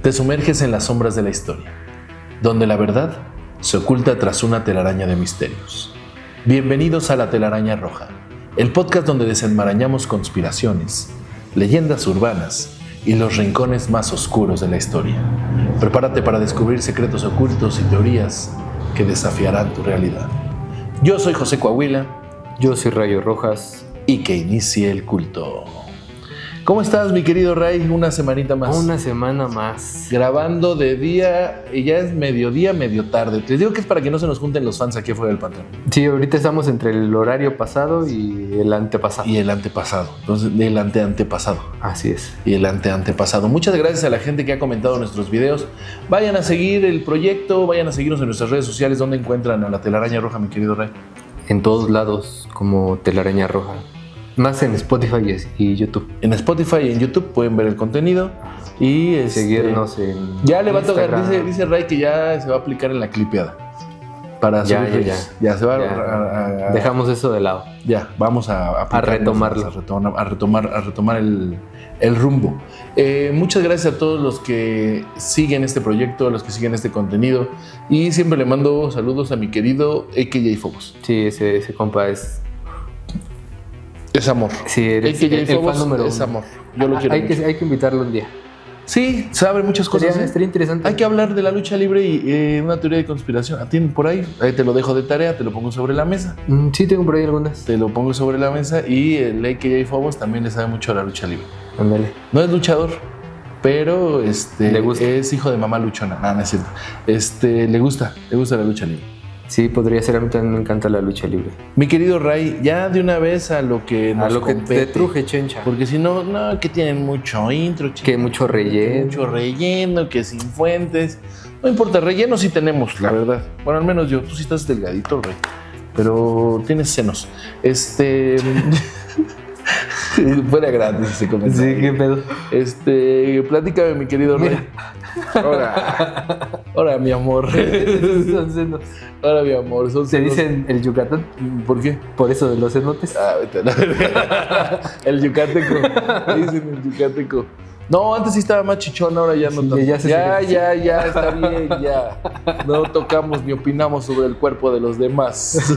Te sumerges en las sombras de la historia, donde la verdad se oculta tras una telaraña de misterios. Bienvenidos a La Telaraña Roja, el podcast donde desenmarañamos conspiraciones, leyendas urbanas y los rincones más oscuros de la historia. Prepárate para descubrir secretos ocultos y teorías que desafiarán tu realidad. Yo soy José Coahuila. Yo soy Rayo Rojas. Y que inicie el culto. ¿Cómo estás, mi querido Ray? Una semanita más. Una semana más. Grabando de día, y ya es mediodía, medio tarde. Les digo que es para que no se nos junten los fans aquí afuera del panteón. Sí, ahorita estamos entre el horario pasado y el antepasado. Y el antepasado. Entonces, el antepasado. Así es. Y el antepasado. Muchas gracias a la gente que ha comentado nuestros videos. Vayan a seguir el proyecto, vayan a seguirnos en nuestras redes sociales. ¿Dónde encuentran a La Telaraña Roja, mi querido Ray? En todos lados, como Telaraña Roja. Más en Spotify y YouTube. En Spotify y en YouTube pueden ver el contenido y seguirnos en ya le va a tocar, Instagram. dice Ray que ya se va a aplicar en la clipeada. Para Ya se va a dejamos eso de lado. Ya, vamos a retomarlo. A retomar el rumbo. Muchas gracias a todos los que siguen este proyecto, a los que siguen este contenido. Y siempre le mando saludos a mi querido AKJ Fobos. Sí, ese compa es amor. Sí, eres AKJ el Fobos fan número es uno. amor. Yo lo quiero hay mucho. que invitarlo un día. Sí, sabe muchas cosas. Estaría interesante. Hay que hablar de la lucha libre y una teoría de conspiración. ¿Tienen por ahí? Ahí te lo dejo de tarea, te lo pongo sobre la mesa. Sí, tengo por ahí algunas. Te lo pongo sobre la mesa y el AKJ Fobos también le sabe mucho a la lucha libre. Ándale. No es luchador, pero Le gusta. Es hijo de mamá luchona. No es cierto. Le gusta la lucha libre. Sí, podría ser. A mí también me encanta la lucha libre. Mi querido Ray, ya de una vez a lo que nos A lo que compete. te truje, chencha. Porque si no, que tienen mucho intro, Que mucho relleno. Mucho relleno, que sin fuentes. No importa, relleno sí tenemos, la verdad. Bueno, al menos yo. Tú sí estás delgadito, Ray. Pero tienes senos. Fuera gratis ese comentario. Sí, qué pedo. Platícame, mi querido Ray. Ahora, mi amor. Son senos. Ahora, mi amor. Son ¿Se senos. dicen el Yucatán? ¿Por qué? Por eso de los cenotes. Vete a la verga. El yucateco. Dicen el yucateco. No, antes sí estaba más chichón, ahora ya no Sí, tanto. ya Está bien, ya. No tocamos ni opinamos sobre el cuerpo de los demás.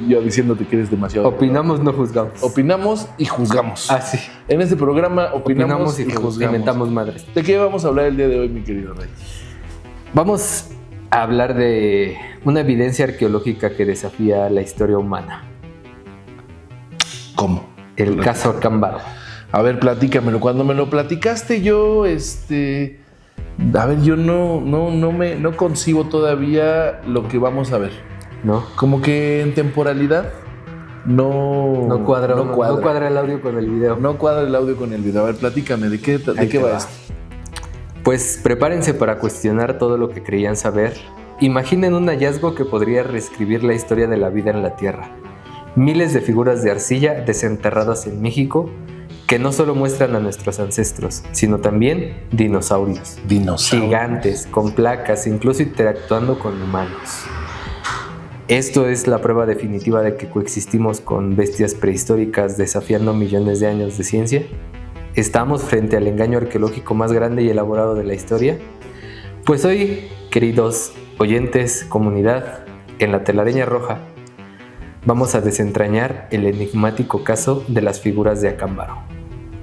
Yo diciéndote que eres demasiado. Opinamos, no juzgamos. Opinamos y juzgamos. Ah, sí. En este programa opinamos y juzgamos. Inventamos madres. ¿De qué vamos a hablar el día de hoy, mi querido Rey? Vamos a hablar de una evidencia arqueológica que desafía la historia humana. ¿Cómo? El caso Acámbaro. A ver, platícamelo. Cuando me lo platicaste yo, a ver, yo no concibo todavía lo que vamos a ver. ¿No? Como que en temporalidad no cuadra el audio con el video. No cuadra el audio con el video. A ver, platícame, ¿de qué va esto? Pues prepárense para cuestionar todo lo que creían saber. Imaginen un hallazgo que podría reescribir la historia de la vida en la Tierra. Miles de figuras de arcilla desenterradas en México que no solo muestran a nuestros ancestros, sino también dinosaurios. Gigantes, con placas, incluso interactuando con humanos. Esto es la prueba definitiva de que coexistimos con bestias prehistóricas desafiando millones de años de ciencia. ¿Estamos frente al engaño arqueológico más grande y elaborado de la historia? Pues hoy, queridos oyentes, comunidad, en La Telaraña Roja, vamos a desentrañar el enigmático caso de las figuras de Acámbaro.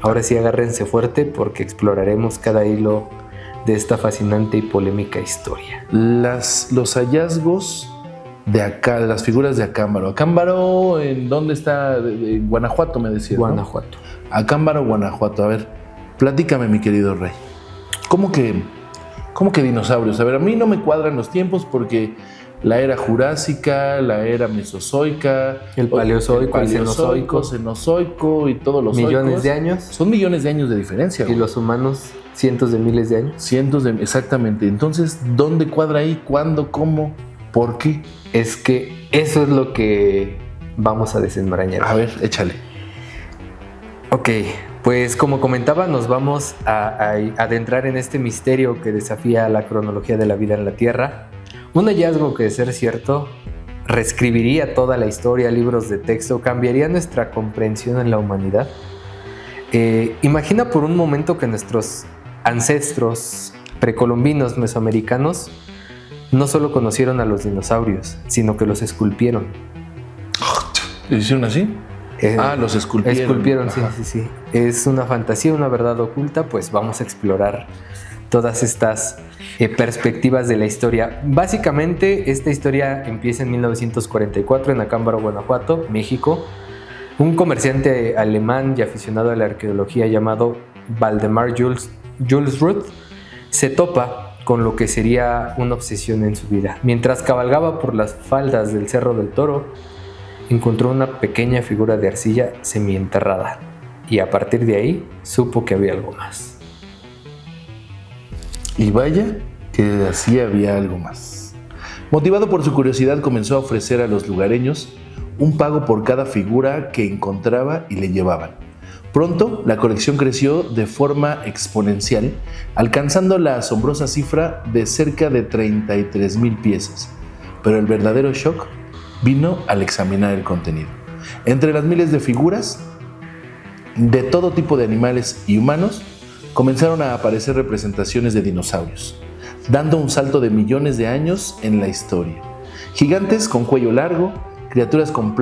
Ahora sí, agárrense fuerte porque exploraremos cada hilo de esta fascinante y polémica historia. Los hallazgos de acá, de las figuras de Acámbaro. Acámbaro, ¿en dónde está? En Guanajuato, me decías, ¿no? Guanajuato. Acámbaro, Guanajuato. A ver, platícame, mi querido Rey. ¿Cómo que dinosaurios? A ver, a mí no me cuadran los tiempos porque la era jurásica, la era mesozoica, el paleozoico, el cenozoico y todos los millones de años. Son millones de años de diferencia. Y los humanos, cientos de miles de años. Exactamente. Entonces, ¿dónde cuadra ahí? ¿Cuándo? ¿Cómo? ¿Por qué? Es que eso es lo que vamos a desenmarañar. A ver, échale. Ok, pues como comentaba, nos vamos a adentrar en este misterio que desafía la cronología de la vida en la Tierra. Un hallazgo que, de ser cierto, reescribiría toda la historia, libros de texto, cambiaría nuestra comprensión en la humanidad. Imagina por un momento que nuestros ancestros precolombinos mesoamericanos no solo conocieron a los dinosaurios, sino que los esculpieron. ¿Lo hicieron así? Los esculpieron. Esculpieron, sí. Es una fantasía, una verdad oculta, pues vamos a explorar todas estas perspectivas de la historia. Básicamente, esta historia empieza en 1944 en Acámbaro, Guanajuato, México. Un comerciante alemán y aficionado a la arqueología llamado Valdemar Jules Ruth se topa con lo que sería una obsesión en su vida. Mientras cabalgaba por las faldas del Cerro del Toro, encontró una pequeña figura de arcilla semienterrada y a partir de ahí supo que había algo más. Y vaya que así había algo más. Motivado por su curiosidad, comenzó a ofrecer a los lugareños un pago por cada figura que encontraba y le llevaban. Pronto, la colección creció de forma exponencial, alcanzando la asombrosa cifra de cerca de 33,000 piezas. Pero el verdadero shock vino al examinar el contenido. Entre las miles de figuras de todo tipo de animales y humanos, comenzaron a aparecer representaciones de dinosaurios, dando un salto de millones de años en la historia. Gigantes con cuello largo, criaturas con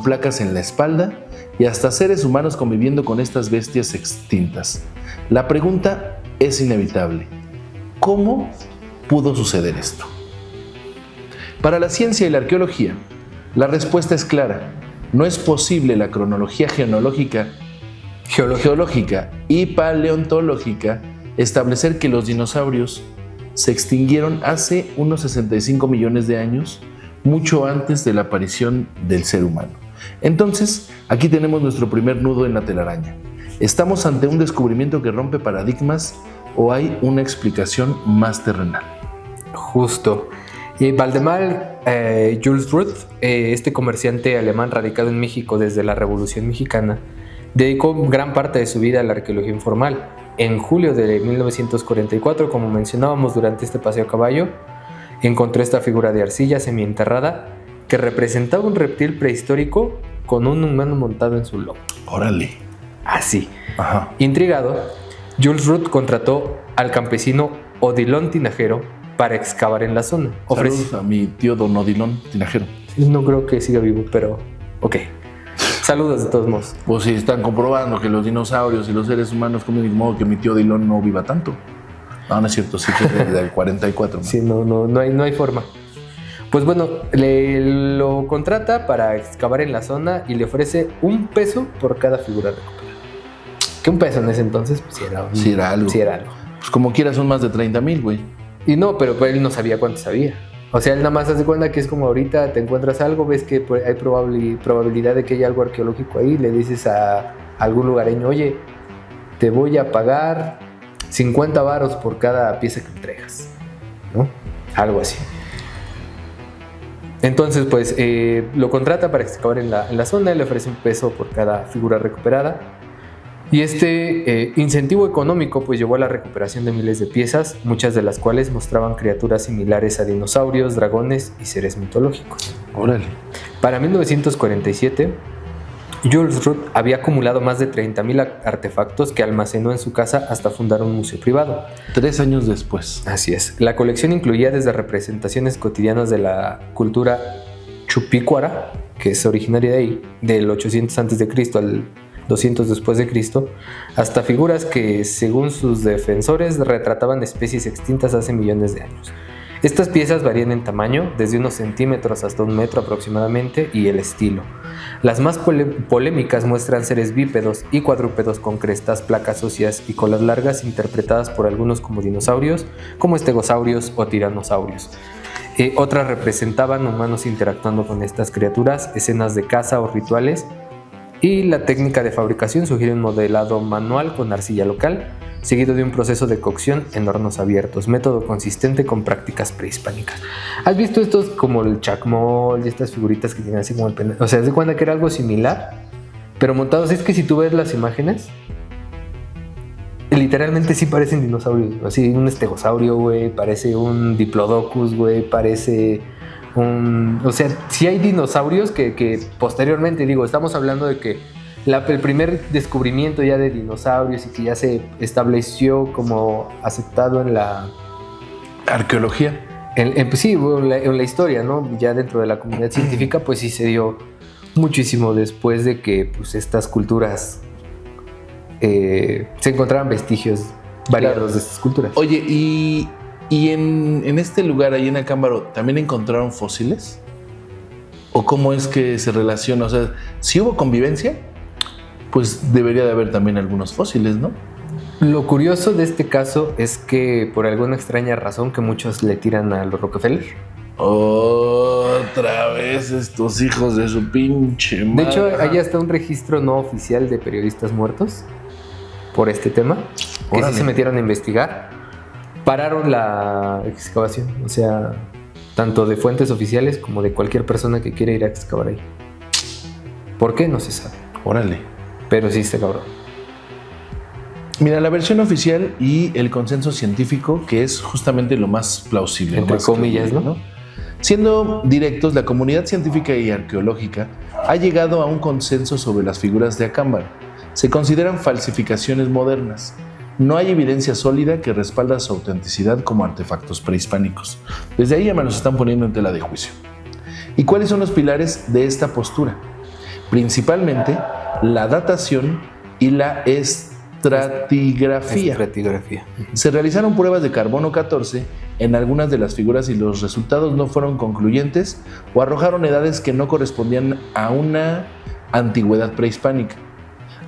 placas en la espalda y hasta seres humanos conviviendo con estas bestias extintas. La pregunta es inevitable: ¿cómo pudo suceder esto? Para la ciencia y la arqueología, la respuesta es clara. No es posible la cronología geológica y paleontológica establecer que los dinosaurios se extinguieron hace unos 65 millones de años, mucho antes de la aparición del ser humano. Entonces, aquí tenemos nuestro primer nudo en la telaraña. ¿Estamos ante un descubrimiento que rompe paradigmas o hay una explicación más terrenal? Justo. Valdemar Jules Ruth, este comerciante alemán radicado en México desde la Revolución Mexicana, dedicó gran parte de su vida a la arqueología informal. En julio de 1944, como mencionábamos durante este paseo a caballo, encontró esta figura de arcilla semienterrada que representaba un reptil prehistórico con un humano montado en su lomo. ¡Órale! Así. Ajá. Intrigado, Jules Ruth contrató al campesino Odilon Tinajero para excavar en la zona. Saludos a mi tío Don Odilon Tinajero. No creo que siga vivo, pero ok. Saludos de todos modos. Pues si están comprobando que los dinosaurios y los seres humanos comen de modo que mi tío Odilon no viva tanto. No es cierto, sí que es desde el 44. Sí, no hay forma. Pues bueno, lo contrata para excavar en la zona y le ofrece $1 por cada figura recuperada. Que $1 en ese entonces, pues sí era algo. Pues como quiera son más de 30,000, güey. Y no, pero él no sabía cuánto sabía. O sea, él nada más hace cuenta que es como ahorita te encuentras algo, ves que hay probabilidad de que haya algo arqueológico ahí, le dices a algún lugareño, oye, te voy a pagar 50 varos por cada pieza que entregas, ¿no? Algo así. Entonces, pues, lo contrata para excavar en la zona, le ofrece $1 por cada figura recuperada. Y este incentivo económico pues llevó a la recuperación de miles de piezas, muchas de las cuales mostraban criaturas similares a dinosaurios, dragones y seres mitológicos. Órale. Para 1947, Jules Ruth había acumulado más de 30,000 artefactos que almacenó en su casa hasta fundar un museo privado. 3 años después. Así es. La colección incluía desde representaciones cotidianas de la cultura chupícuara, que es originaria de ahí, del 800 a.C. al 200 después de Cristo, hasta figuras que, según sus defensores, retrataban especies extintas hace millones de años. Estas piezas varían en tamaño, desde unos centímetros hasta 1 metro aproximadamente, y el estilo. Las más polémicas muestran seres bípedos y cuadrúpedos con crestas, placas óseas y colas largas, interpretadas por algunos como dinosaurios, como estegosaurios o tiranosaurios. Otras representaban humanos interactuando con estas criaturas, escenas de caza o rituales, y la técnica de fabricación sugiere un modelado manual con arcilla local, seguido de un proceso de cocción en hornos abiertos, método consistente con prácticas prehispánicas. ¿Has visto estos como el chacmol y estas figuritas que tienen así como el pendejo? O sea, ¿se cuenta que era algo similar? Pero montados, es que si tú ves las imágenes, literalmente sí parecen dinosaurios. Así, un estegosaurio, güey, parece un diplodocus, güey, parece... O sea, sí hay dinosaurios que posteriormente, digo, estamos hablando de que el primer descubrimiento ya de dinosaurios y que ya se estableció como aceptado en la Arqueología. Pues sí, en la historia, ¿no? Ya dentro de la comunidad científica, pues sí se dio muchísimo después de que pues, estas culturas se encontraran vestigios variados de estas culturas. Oye, ¿y en este lugar, ahí en Acámbaro, también encontraron fósiles? ¿O cómo es que se relaciona? O sea, si hubo convivencia, pues debería de haber también algunos fósiles, ¿no? Lo curioso de este caso es que por alguna extraña razón que muchos le tiran a los Rockefeller. Otra vez estos hijos de su pinche madre. De hecho, hay hasta un registro no oficial de periodistas muertos por este tema, que sí se metieron a investigar. Pararon la excavación, o sea, tanto de fuentes oficiales como de cualquier persona que quiera ir a excavar ahí. ¿Por qué? No se sabe. Órale. Pero sí está cabrón. Mira, la versión oficial y el consenso científico, que es justamente lo más plausible. Entre comillas, ¿no? Siendo directos, la comunidad científica y arqueológica ha llegado a un consenso sobre las figuras de Acámbaro. Se consideran falsificaciones modernas. No hay evidencia sólida que respalda su autenticidad como artefactos prehispánicos. Desde ahí ya me los están poniendo en tela de juicio. ¿Y cuáles son los pilares de esta postura? Principalmente la datación y la estratigrafía. Se realizaron pruebas de carbono 14 en algunas de las figuras y los resultados no fueron concluyentes o arrojaron edades que no correspondían a una antigüedad prehispánica.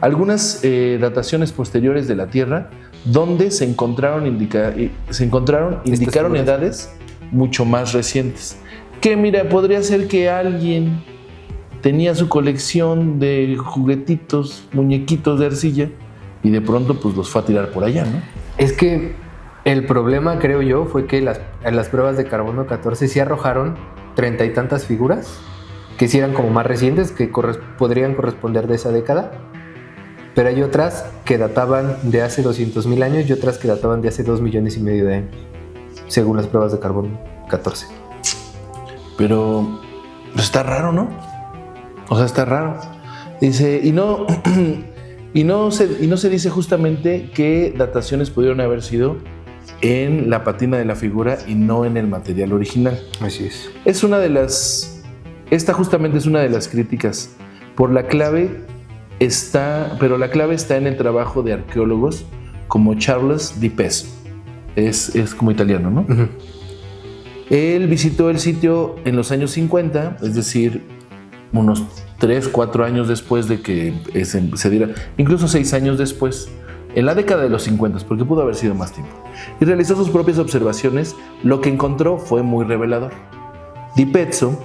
Algunas dataciones posteriores de la Tierra donde se encontraron indicaron edades mucho más recientes. Que mira, podría ser que alguien tenía su colección de juguetitos, muñequitos de arcilla y de pronto pues los fue a tirar por allá, ¿no? Es que el problema, creo yo, fue que en las pruebas de carbono 14 sí arrojaron 30 y tantas figuras que sí eran como más recientes, que podrían corresponder de esa década, pero hay otras que databan de hace 200,000 años y otras que databan de hace 2,5 millones de años, según las pruebas de carbono 14. Pero está raro, ¿no? O sea, está raro. Dice, y no se dice justamente qué dataciones pudieron haber sido en la patina de la figura y no en el material original. Así es. Esta justamente es una de las críticas. Pero la clave está en el trabajo de arqueólogos como Charles Di Peso. Es como italiano, ¿no? Uh-huh. Él visitó el sitio en los años 50, es decir, unos 3-4 años después de que se diera, incluso 6 años después, en la década de los 50, porque pudo haber sido más tiempo, y realizó sus propias observaciones. Lo que encontró fue muy revelador. Di Peso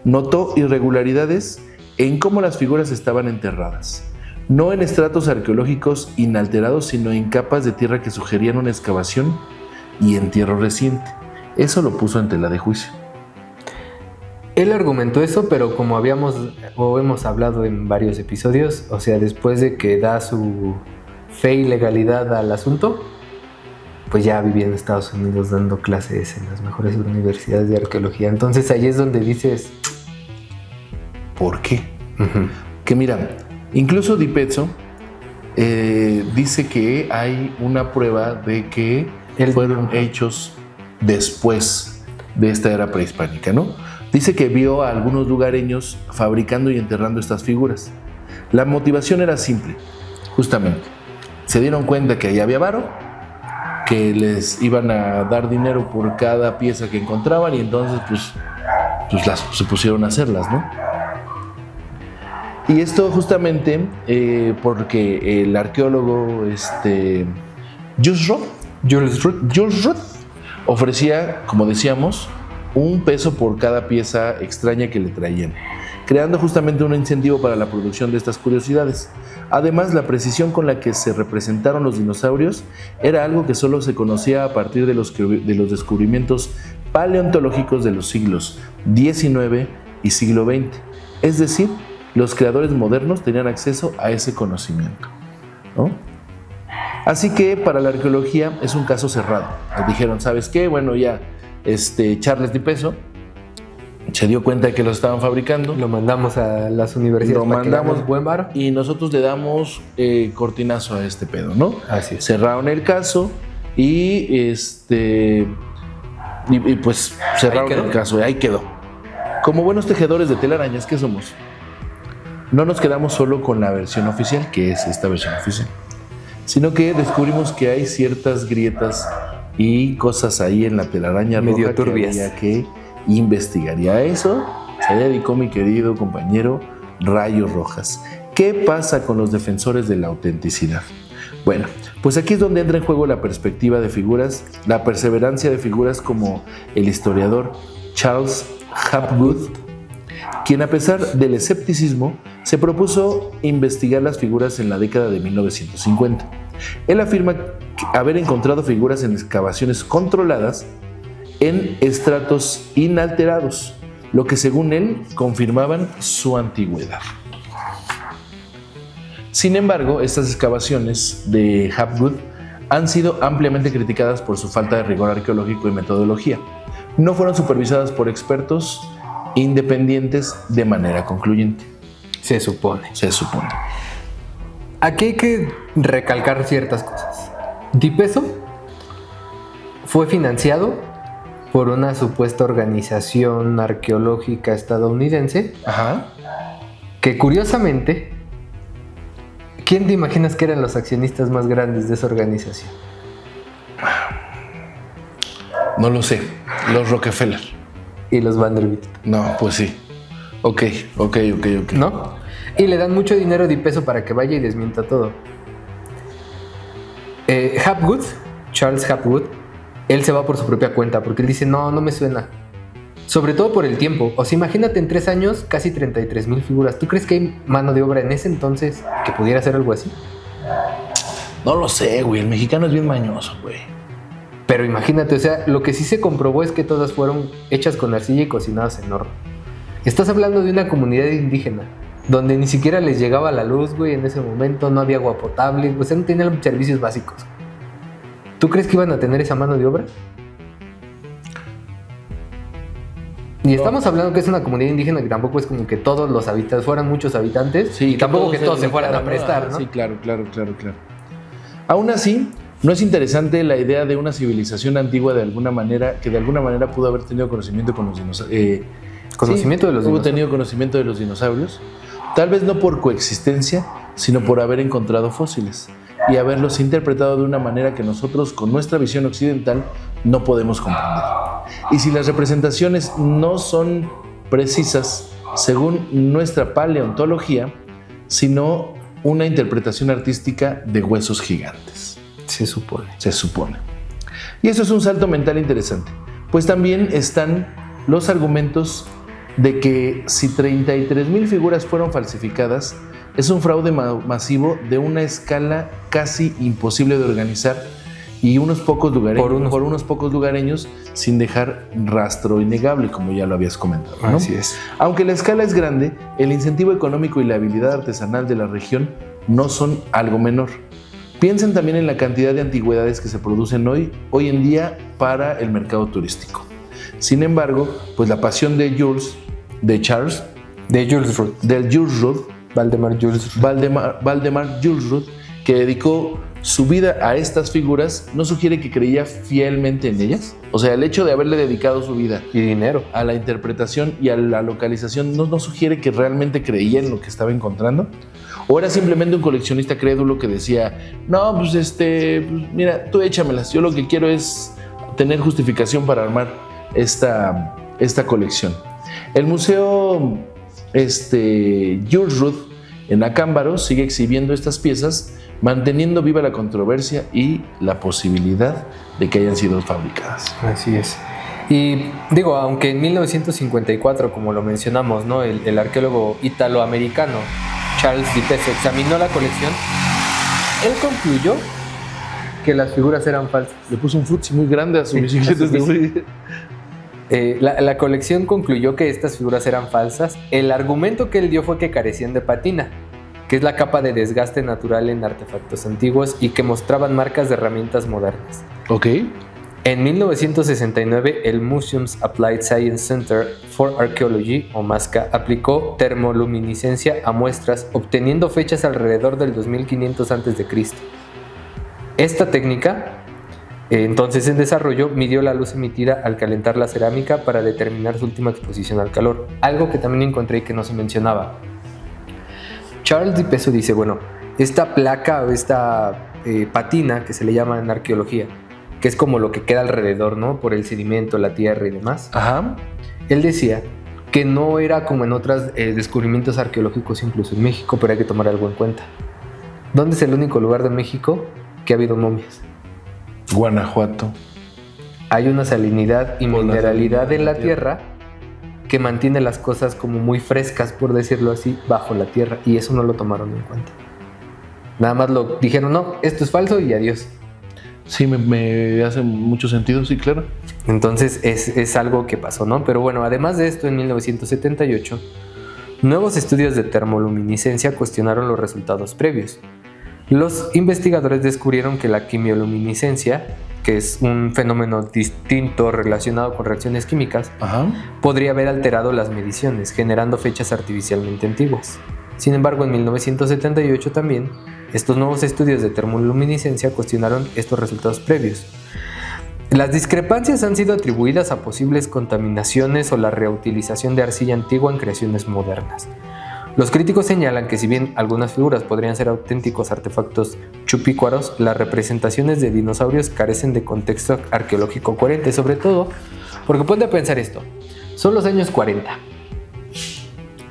notó irregularidades en cómo las figuras estaban enterradas, no en estratos arqueológicos inalterados, sino en capas de tierra que sugerían una excavación y entierro reciente. Eso lo puso en tela de juicio. Él argumentó eso, pero como hemos hablado en varios episodios, o sea, después de que da su fe y legalidad al asunto, pues ya vivía en Estados Unidos dando clases en las mejores universidades de arqueología. Entonces ahí es donde dices, ¿por qué? Uh-huh. Que mira, incluso Di Peso dice que hay una prueba de que fueron hechos después de esta era prehispánica, ¿no? Dice que vio a algunos lugareños fabricando y enterrando estas figuras. La motivación era simple, justamente. Se dieron cuenta que ahí había varo, que les iban a dar dinero por cada pieza que encontraban y entonces pues se pusieron a hacerlas, ¿no? Y esto justamente porque el arqueólogo Jules Ruth ofrecía, como decíamos, un peso por cada pieza extraña que le traían, creando justamente un incentivo para la producción de estas curiosidades. Además, la precisión con la que se representaron los dinosaurios era algo que solo se conocía a partir de los descubrimientos paleontológicos de los siglos XIX y siglo XX. Es decir, los creadores modernos tenían acceso a ese conocimiento, ¿no? Así que para la arqueología es un caso cerrado. Dijeron, ¿sabes qué? Bueno, ya Charles Di Peso, se dio cuenta de que lo estaban fabricando. Lo mandamos a las universidades. Lo mandamos buen varo. y nosotros le damos cortinazo a este pedo, ¿no? Así es. Cerraron el caso y pues cerraron el caso y ahí quedó. Como buenos tejedores de telarañas que somos, no nos quedamos solo con la versión oficial, que es esta versión oficial, sino que descubrimos que hay ciertas grietas y cosas ahí en la telaraña medio roja turbias que había que investigar. Y a eso se dedicó mi querido compañero Rayos Rojas. ¿Qué pasa con los defensores de la autenticidad? Bueno, pues aquí es donde entra en juego la perspectiva de figuras, la perseverancia de figuras como el historiador Charles Hapgood, quien a pesar del escepticismo se propuso investigar las figuras en la década de 1950. Él afirma haber encontrado figuras en excavaciones controladas en estratos inalterados, lo que según él confirmaban su antigüedad. Sin embargo, estas excavaciones de Hapgood han sido ampliamente criticadas por su falta de rigor arqueológico y metodología. No fueron supervisadas por expertos independientes de manera concluyente. Se supone. Aquí hay que recalcar ciertas cosas. Dipeso fue financiado por una supuesta organización arqueológica estadounidense. Ajá. Que curiosamente, ¿quién te imaginas que eran los accionistas más grandes de esa organización? No lo sé. Los Rockefeller. Y los Vanderbilt. No, pues sí. Ok. ¿No? Y le dan mucho dinero a Dipeso para que vaya y desmienta todo. Hapgood, Charles Hapgood, él se va por su propia cuenta porque él dice, no me suena. Sobre todo por el tiempo. O sea, imagínate en 3 años, casi 33,000 figuras. ¿Tú crees que hay mano de obra en ese entonces que pudiera hacer algo así? No lo sé, güey. El mexicano es bien mañoso, güey. Pero imagínate, o sea, lo que sí se comprobó es que todas fueron hechas con arcilla y cocinadas en horno. Estás hablando de una comunidad indígena donde ni siquiera les llegaba la luz, güey, en ese momento, no había agua potable, o sea, no tenían servicios básicos. ¿Tú crees que iban a tener esa mano de obra? Y estamos hablando que es una comunidad indígena que tampoco es como que todos los habitantes fueran muchos habitantes, sí, y tampoco que todos se fueran a prestar, ¿no? Sí, claro. Aún así, ¿no es interesante la idea de una civilización antigua que de alguna manera pudo haber tenido conocimiento con los dinosaurios? ¿Conocimiento de los dinosaurios? Hubo tenido conocimiento de los dinosaurios, tal vez no por coexistencia, sino por haber encontrado fósiles y haberlos interpretado de una manera que nosotros, con nuestra visión occidental, no podemos comprender. Y si las representaciones no son precisas según nuestra paleontología, sino una interpretación artística de huesos gigantes. Se supone. Y eso es un salto mental interesante, pues también están los argumentos de que si 33,000 figuras fueron falsificadas, es un fraude masivo de una escala casi imposible de organizar y unos pocos lugareños sin dejar rastro innegable, como ya lo habías comentado, ¿no? Así es. Aunque la escala es grande, el incentivo económico y la habilidad artesanal de la región no son algo menor. Piensen también en la cantidad de antigüedades que se producen hoy en día para el mercado turístico. Sin embargo, pues la pasión de Jules Ruth, Valdemar Jules Ruth, que dedicó su vida a estas figuras, no sugiere que creía fielmente en ellas. O sea, el hecho de haberle dedicado su vida y dinero a la interpretación y a la localización no sugiere que realmente creía en lo que estaba encontrando. ¿O era simplemente un coleccionista crédulo que decía, no, pues mira, tú échamelas, yo lo que quiero es tener justificación para armar esta colección? El museo Jules Ruth en Acámbaro sigue exhibiendo estas piezas, manteniendo viva la controversia y la posibilidad de que hayan sido fabricadas. Así es. Y digo, aunque en 1954, como lo mencionamos, ¿no? el arqueólogo italoamericano Charles Dipeso examinó la colección, él concluyó que las figuras eran falsas. Le puso un futsi muy grande a su bicicleta. La colección concluyó que estas figuras eran falsas. El argumento que él dio fue que carecían de patina, que es la capa de desgaste natural en artefactos antiguos y que mostraban marcas de herramientas modernas. Ok. En 1969, el Museum's Applied Science Center for Archaeology, o MASCA, aplicó termoluminiscencia a muestras, obteniendo fechas alrededor del 2500 a.C. Esta técnica, entonces en desarrollo, midió la luz emitida al calentar la cerámica para determinar su última exposición al calor, algo que también encontré y que no se mencionaba. Charles Di Peso dice, bueno, esta placa o esta patina que se le llama en arqueología, que es como lo que queda alrededor, ¿no? Por el sedimento, la tierra y demás. Ajá. Él decía que no era como en otros descubrimientos arqueológicos, incluso en México, pero hay que tomar algo en cuenta. ¿Dónde es el único lugar de México que ha habido momias? Guanajuato. Hay una salinidad y mineralidad en la tierra que mantiene las cosas como muy frescas, por decirlo así, bajo la tierra, y eso no lo tomaron en cuenta. Nada más lo dijeron, no, esto es falso y adiós. Sí, me hace mucho sentido, sí, claro. Entonces es algo que pasó, ¿no? Pero bueno, además de esto, en 1978, nuevos estudios de termoluminiscencia cuestionaron los resultados previos. Los investigadores descubrieron que la quimioluminiscencia, que es un fenómeno distinto relacionado con reacciones químicas, Ajá. podría haber alterado las mediciones, generando fechas artificialmente antiguas. Sin embargo, en 1978 también, estos nuevos estudios de termoluminiscencia cuestionaron estos resultados previos. Las discrepancias han sido atribuidas a posibles contaminaciones o la reutilización de arcilla antigua en creaciones modernas. Los críticos señalan que si bien algunas figuras podrían ser auténticos artefactos chupícuaros, las representaciones de dinosaurios carecen de contexto arqueológico coherente, sobre todo porque ponte a pensar esto, son los años 40.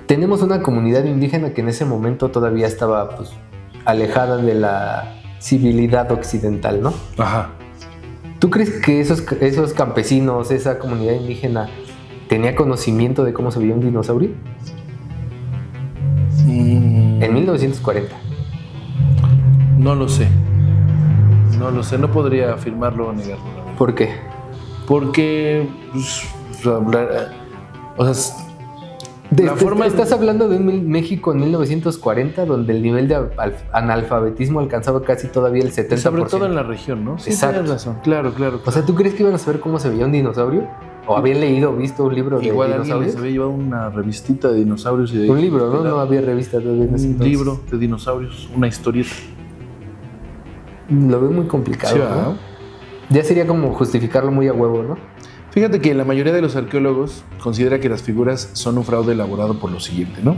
Tenemos una comunidad indígena que en ese momento todavía estaba pues, alejada de la civilidad occidental, ¿no? Ajá. ¿Tú crees que esos campesinos, esa comunidad indígena, tenía conocimiento de cómo se veía un dinosaurio? En 1940. No lo sé. No podría afirmarlo o negarlo. ¿Por qué? Porque, pues, o sea, Estás hablando de un México en 1940 donde el nivel de analfabetismo alcanzaba casi todavía el 70%. Sobre todo en la región, ¿no? Sí, exacto. tienes razón. Claro. O sea, ¿tú crees que iban a saber cómo se veía un dinosaurio? ¿O habían leído o visto un libro de igual dinosaurios? Igual alguien les había llevado una revistita de dinosaurios. Un libro, ¿no? No había revista todavía en ese un entonces. libro de dinosaurios, una historieta. Lo veo muy complicado, Sí, ¿no? Ya sería como justificarlo muy a huevo, ¿no? Fíjate que la mayoría de los arqueólogos considera que las figuras son un fraude elaborado por lo siguiente, ¿no?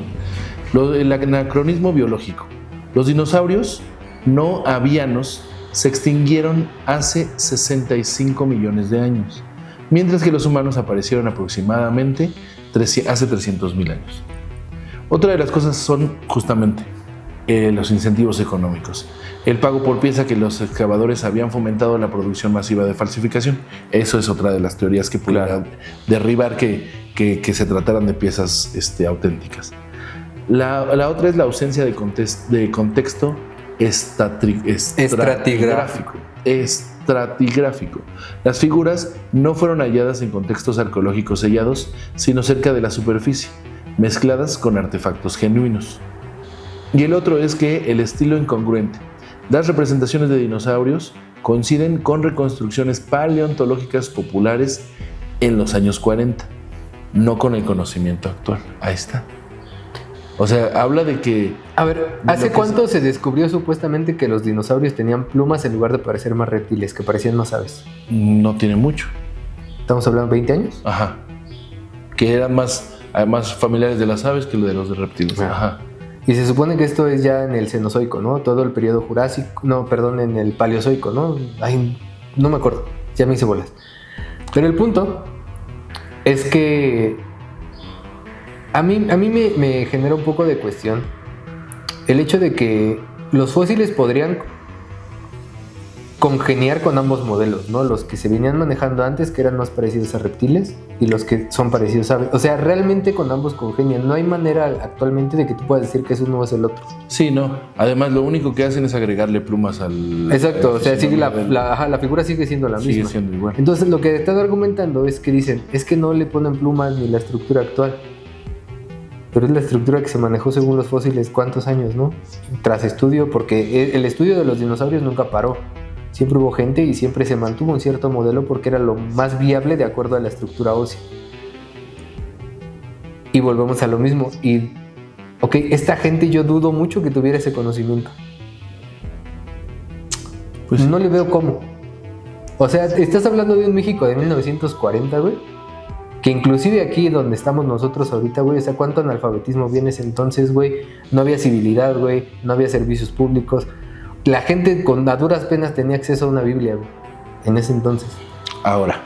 El anacronismo biológico. Los dinosaurios no avianos se extinguieron hace 65 millones de años, mientras que los humanos aparecieron aproximadamente hace 300.000 años. Otra de las cosas son justamente los incentivos económicos. El pago por pieza, que los excavadores habían fomentado la producción masiva de falsificación. Eso es otra de las teorías que pudiera derribar que se trataran de piezas auténticas. La otra es la ausencia de contexto estratigráfico. Las figuras no fueron halladas en contextos arqueológicos sellados, sino cerca de la superficie, mezcladas con artefactos genuinos. Y el otro es que el estilo incongruente. Las representaciones de dinosaurios coinciden con reconstrucciones paleontológicas populares en los años 40, no con el conocimiento actual. Ahí está. O sea, habla de que... A ver, ¿hace cuánto se descubrió supuestamente que los dinosaurios tenían plumas en lugar de parecer más reptiles, que parecían más aves? No tiene mucho. ¿Estamos hablando de 20 años? Ajá. Que eran más familiares de las aves que de los de reptiles. Ajá. Y se supone que esto es ya en el Cenozoico, ¿no? Todo el periodo Jurásico, en el Paleozoico, ¿no? Ay, no me acuerdo, ya me hice bolas. Pero el punto es que a mí me genera un poco de cuestión el hecho de que los fósiles podrían congeniar con ambos modelos, ¿no? Los que se venían manejando antes, que eran más parecidos a reptiles, y los que son parecidos a aves. O sea, realmente con ambos congenian. No hay manera actualmente de que tú puedas decir que uno es el otro. Sí, no. Además, lo único que hacen es agregarle plumas al... Exacto, o sea, sigue la figura sigue siendo la misma. Sigue siendo igual. Entonces, lo que están argumentando es que dicen, es que no le ponen plumas ni la estructura actual. Pero es la estructura que se manejó según los fósiles, ¿cuántos años, no? Tras estudio, porque el estudio de los dinosaurios nunca paró. Siempre hubo gente y siempre se mantuvo un cierto modelo porque era lo más viable de acuerdo a la estructura ósea. Y volvemos a lo mismo. Y, ok, esta gente yo dudo mucho que tuviera ese conocimiento. Pues no le veo cómo. O sea, estás hablando de un México de 1940, güey. Que inclusive aquí donde estamos nosotros ahorita, güey, o sea, ¿cuánto analfabetismo viene ese entonces, güey? No había civilidad, güey, no había servicios públicos. La gente con a duras penas tenía acceso a una Biblia, güey, en ese entonces. Ahora,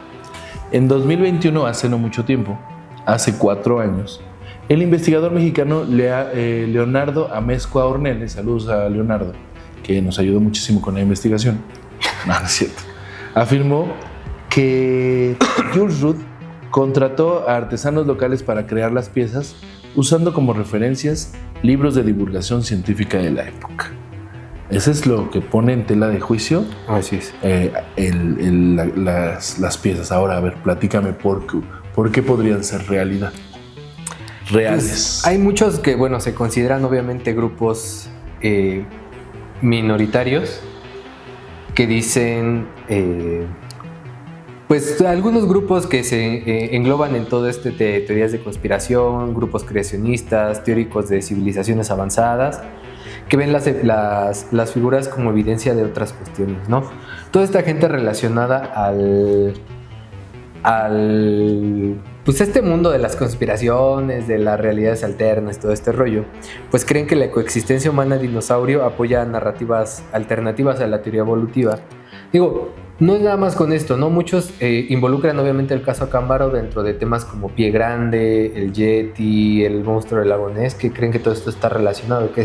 en 2021, hace no mucho tiempo, hace 4 años, el investigador mexicano Leonardo Amezcua Ornelas, saludos a Leonardo, que nos ayudó muchísimo con la investigación, no es cierto, afirmó que Jules Ruth contrató a artesanos locales para crear las piezas usando como referencias libros de divulgación científica de la época. Eso es lo que pone en tela de juicio. Así es. Las piezas. Ahora, a ver, platícame por qué podrían ser reales. Pues, hay muchos que, bueno, se consideran obviamente grupos minoritarios que dicen... Pues algunos grupos que se engloban en todo este de teorías de conspiración, grupos creacionistas, teóricos de civilizaciones avanzadas, que ven las figuras como evidencia de otras cuestiones, ¿no? Toda esta gente relacionada pues este mundo de las conspiraciones, de las realidades alternas, todo este rollo, pues creen que la coexistencia humana-dinosaurio apoya narrativas alternativas a la teoría evolutiva. Digo, no es nada más con esto, ¿no? Muchos involucran obviamente el caso Acámbaro dentro de temas como Pie Grande, el Yeti, el monstruo del lago Ness, que creen que todo esto está relacionado, que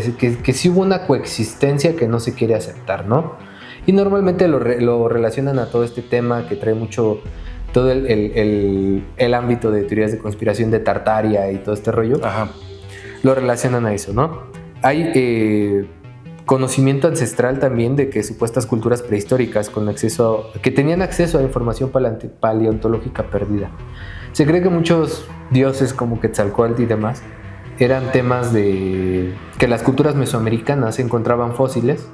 sí hubo una coexistencia que no se quiere aceptar, ¿no? Y normalmente lo relacionan a todo este tema que trae mucho todo el ámbito de teorías de conspiración de Tartaria y todo este rollo. Ajá. Lo relacionan a eso, ¿no? Hay conocimiento ancestral también de que supuestas culturas prehistóricas que tenían acceso a información paleontológica perdida. Se cree que muchos dioses como Quetzalcóatl y demás eran temas de que las culturas mesoamericanas encontraban fósiles.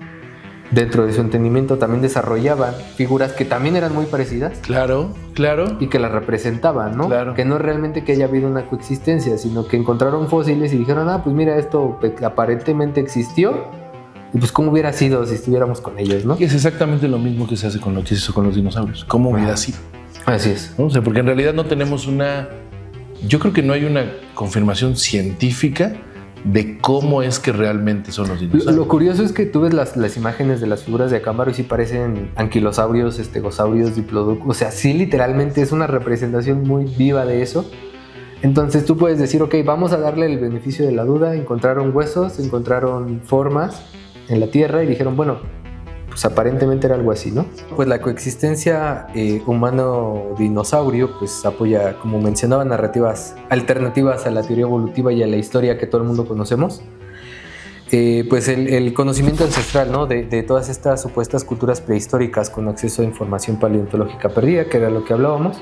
Dentro de su entendimiento también desarrollaban figuras que también eran muy parecidas. Claro. Y que las representaban, ¿no? Claro. Que no es realmente que haya habido una coexistencia, sino que encontraron fósiles y dijeron, pues mira, esto aparentemente existió. Y pues cómo hubiera sido si estuviéramos con ellos, ¿no? Y es exactamente lo mismo que se hace con lo que se hizo con los dinosaurios. ¿Cómo hubiera sido? Así es. ¿No? O sea, porque en realidad no tenemos yo creo que no hay una confirmación científica de cómo es que realmente son los dinosaurios. Lo curioso es que tú ves las imágenes de las figuras de Acámbaro y sí parecen anquilosaurios, stegosaurios, diplodocus. O sea, sí literalmente es una representación muy viva de eso. Entonces tú puedes decir, ok, vamos a darle el beneficio de la duda. Encontraron huesos, encontraron formas en la Tierra y dijeron, bueno, pues aparentemente era algo así, ¿no? Pues la coexistencia humano-dinosaurio pues apoya, como mencionaba, narrativas alternativas a la teoría evolutiva y a la historia que todo el mundo conocemos. Pues el conocimiento ancestral, ¿no? de todas estas supuestas culturas prehistóricas con acceso a información paleontológica perdida, que era lo que hablábamos,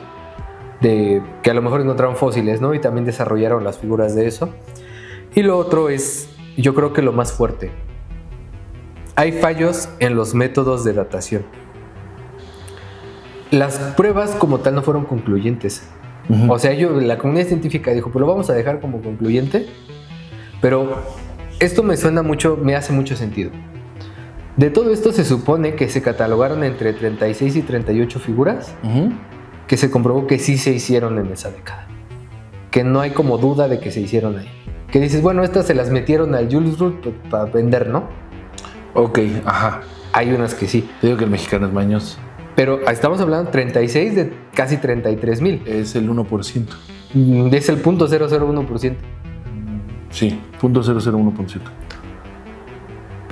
de que a lo mejor encontraron fósiles, ¿no? Y también desarrollaron las figuras de eso. Y lo otro es, yo creo que lo más fuerte, hay fallos en los métodos de datación. Las pruebas como tal no fueron concluyentes. Uh-huh. O sea, la comunidad científica dijo, pues lo vamos a dejar como concluyente, pero esto me hace mucho sentido. De todo esto se supone que se catalogaron entre 36 y 38 figuras, uh-huh, que se comprobó que sí se hicieron en esa década. Que no hay como duda de que se hicieron ahí. Que dices, bueno, estas se las metieron al Jules Ruth para vender, ¿no? Ok, ajá. Hay unas que sí. Te digo que el mexicano es mañoso. Pero estamos hablando 36 de casi 33,000. Es el 1%. Es el 0.001%. Sí, 0.001%.